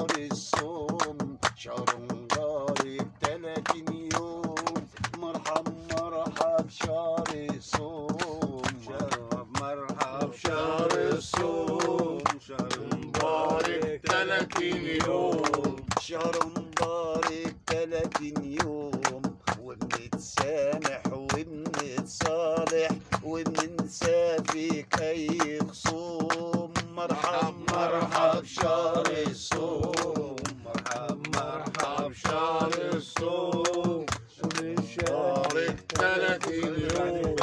شهر الصوم، شهر مبارك 30 يوم. مرحب مرحب شهر الصوم، مرحب شهر الصوم، شهر مبارك 30 يوم. شهر مبارك 30 يوم، وبنتسامح وبنتصالح وبننسى فيك أي خصوم. مرحب مرحب شهر الصوم، مرحب شهر الصوم، مبارك 30 يوم.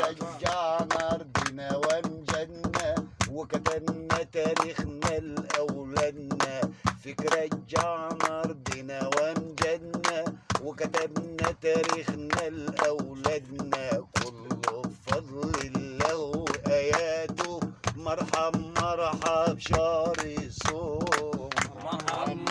رجعنا أرضنا وامجدنا وكتبنا تاريخنا لأولادنا. فيك رجعنا أرضنا وامجدنا وكتبنا تاريخنا لأولادنا. كله بفضل الله وآياته. مرحب مرحب شهر الصوم،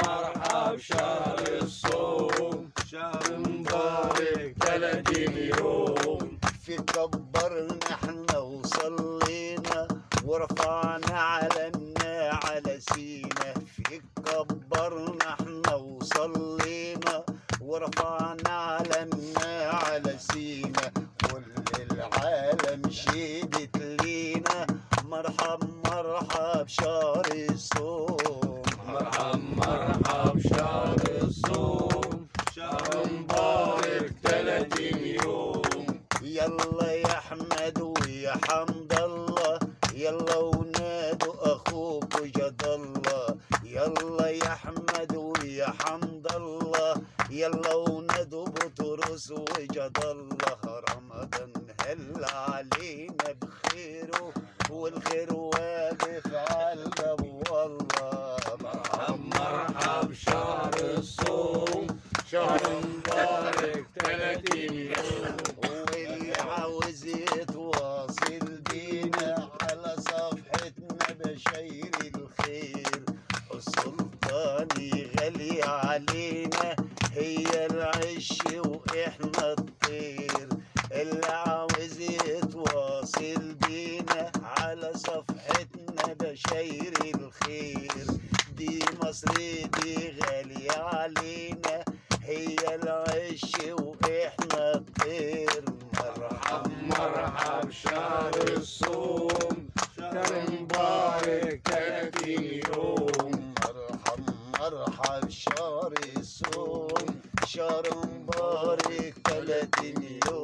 مرحب شهر الصوم، شهر مبارك 30 يوم. فيك كبرنا احنا وصلينا ورفعنا علمنا على سينا. فيك كبرنا احنا وصلينا ورفعنا علمنا على سينا. كل العالم شهدت لينا. مرحب مرحب شهر الصوم، مرحب شهر الصوم، شهر مبارك 30 يوم. يلا يا احمد ويا حمد الله، يلا ونادوا اخوك جد الله. يلا يا احمد ويا حمد الله، يلا ونادوا بطرس وجد الله. رمضان هل علينا بخيره والخير واقف على الباب والله. مرحب شهر الصوم، شهر مبارك 30 يوم. واللي عاوز يتواصل بينا على صفحتنا بشاير الخير. السلطاني غالي علينا، هي العش واحنا الطير. اللي عاوز يتواصل بينا على صفحتنا بشاير الخير. دي مصر دي غالية علينا، هي العش واحنا الطير. مرحب شهر الصوم، شهر مبارك 30 يوم. مرحب شهر الصوم، شهر مبارك 30 يوم.